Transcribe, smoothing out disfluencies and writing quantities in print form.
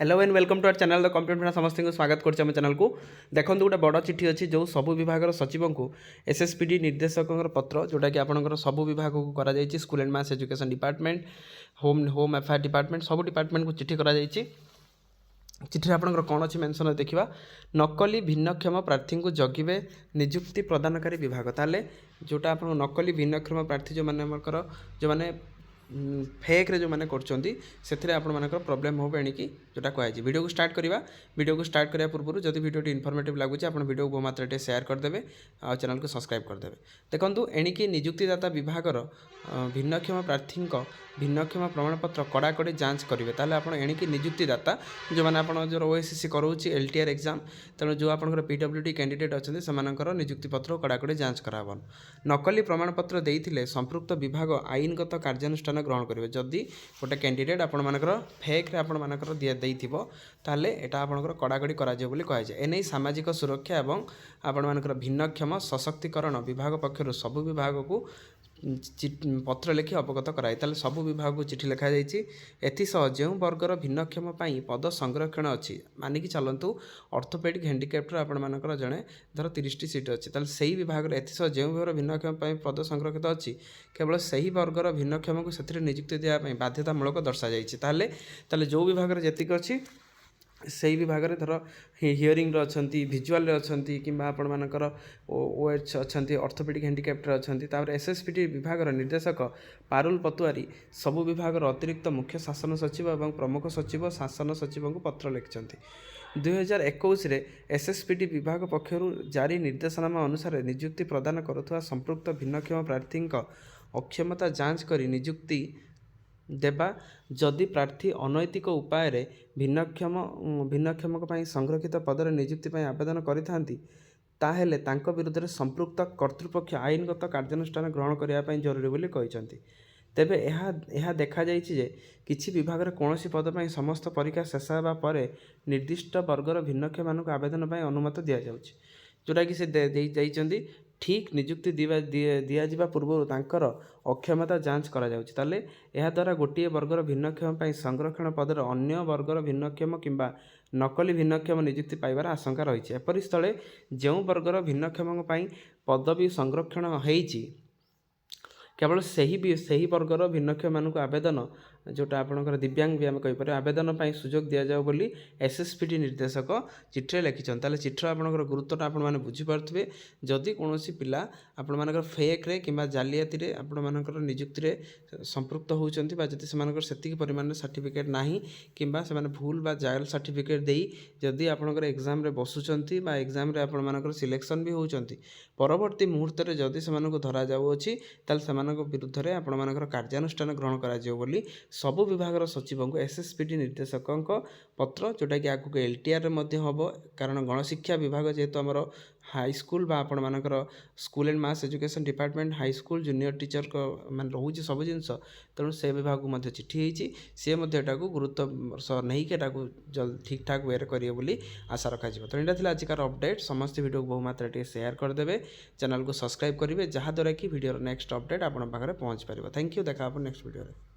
Hello and welcome to our channel the computer समस्त को स्वागत करम चैनल को देखो गोटे बड़ चिठी अच्छी जो सब विभाग सचिव को एसएसपीडी निर्देशक पत्र जोटा कि आपंकर सब विभाग को करा school and mass education department home FIR department सब डिपार्टमेंट को चिठी करा चिठी आपंकर कौन अच्छी मेनसन देखा नकली भिन्नक्षम प्रार्थी को जगिबे निजुक्ति प्रदानकारी विभाग ताले जोटा आप नकली भिन्नक्षम प्रार्थी जो मैंने जो मैंने फेक रे जो मैंने कर आपंकर प्रोब्लेम हो एणिकी जोटा कहुई वीडियो को स्टार्ट करवा वीडियो को स्टार्ट करने पूर्व जब वीडियो इनफॉर्मेटिव लगुच आप वीडियो को मात्रा शेयर करदे आ चैनल को सब्सक्राइब करदे देखो एणिकी निजुक्तिदाता विभागर भिन्नक्षम प्रार्थी भिन्नक्षम प्रमाणपत्र कड़ाकड़ी जांच करेंगे ताले आप एणिकी निजुक्तिदाता जो मैंने आप जो ओएसएससी कराऊँच एलटीआर एग्जाम तेणु जो आप पीडब्ल्यूडी कैंडिडेट अच्छे से निजुक्ति पत्र कड़ाकड़ी जांच कराबन नकली प्रमाणपत्र देते संपृक्त विभाग आईनगत कार्यानुष्ठान ग्रहण करेंगे जदि गोटे कैंडिडेट आपर फेक्रे आपर ताले एटा आपंकर कड़ाकड़ी कराए एने सामाजिक सुरक्षा और आपर भिन्नक्षम सशक्तिकरण विभाग पक्षर सबु विभाग को पत्र लिखि अवगत कराई ताले सबु विभाग को चिठी लिखा एसह जो वर्गर भिन्नक्षम पद संरक्षण अच्छी मानिकी चलतु ऑर्थोपेडिक हैंडिकैप्टर आपर जड़े धर 30 सीट अच्छी ताले सही विभाग एसह जो वर्ग भिन्नक्षम पद संरक्षित अच्छी केवल सही वर्गर भिन्नक्षम को से नियुक्ति देवाई बाध्यतामूलक दर्शा जाए जो विभाग जी अच्छी से विभाग में धर हियरिंग अच्छा भिजुआल अच्छा कि आपर ओएच अच्छा ऑर्थोपेडिक हैंडिकैप्टर अच्छा एसएसपीटी विभाग निर्देशक पारुल पतुआरी सबु विभाग अतिरिक्त मुख्य शासन सचिव और प्रमुख सचिव शासन सचिव को पत्र लिखिंट 2021 एसएसपीटी विभाग पक्षर जारी निर्देशनामा अनुसार नियुक्ति प्रदान करुवा संपृक्त भिन्नक्षम प्रार्थी अक्षमता जांच कर नियुक्ति देबा जदि प्रार्थी अनैतिक उपाय भिन्नक्षम संरक्षित पदर नियुक्ति आवेदन करिथांती ताहेले तांको विरुद्ध में संपृक्त कर्तृपक्ष आईनगत कार्यानुष्ठान ग्रहण करने जरूरी बोली कहिसंती तेबे यह देखा जाइए किछि विभाग में कौन पद पर समस्त परीक्षा शेष होगा पर निर्दिष्ट वर्गर भिन्नक्षम मानक आवेदन पर अनुमति दि जाउछि जोटा कि से ठीक नियुक्ति दिजा पूर्व तांकर अक्षमता जांच करा जाउछि ताले यह द्वारा गोटे वर्गर भिन्नक्षम संरक्षण पदर अन्य वर्गर भिन्नक्षम किंबा नकली भिन्नक्षम नियुक्ति पाइबार आशंका रही एपरि स्थले जो वर्गर भिन्नक्षम पदवी संरक्षण होइछि केवल सही वर्गर भिन्नक्षम मानक आवेदन जोटा आपंकर दिव्यांग भी आम कहीपर आवेदन सुजोग दि जाओ बोली एसएसपीटी निर्देशक चिठी लिखिंट ताले चिठर आपंकर गुरुत्वटा आपने बुझीपे जदि कौन पिला आपर फेक्रे कि जालियाती आपर निजुक्ति संपृक्त होती से परिमाण सर्टिफिकेट ना कि भूल बा जाल सर्टिफिकेट दे जदि आपंकर एग्जाम बसुंच एग्जाम आपर सिलेक्शन भी होती परवर्ती मुहूर्त में जदि से धरा जाऊँगी से विरुद्ध में आपर कार्यानुष्ठान ग्रहण कर सबु विभाग सचिव को एसएसपीटी निर्देशक पत्र जोटा कि आगे एलटीआर हम कारण गणशिक्षा विभाग जेहेतु आमर हाईस्कूल आपण मानकर school and mass education department high school junior teacher मान रोचे सब जिनस तेणु से विभाग को चिठी होती सी को गुरुत्व नहीं ठीक ठाक वे करेंगे बोली आशा रखा तो यहाँ थी आजिकार अपडेट समस्त वीडियो को बहुमात्रा शेयर करदे चैनल को सब्सक्राइब करेंगे जहाँद्वारा कि वीडियो नेक्स्ट अपडेट आप पाखे पहुँच पार थैंक यू देखा नेक्स्ट वीडियो।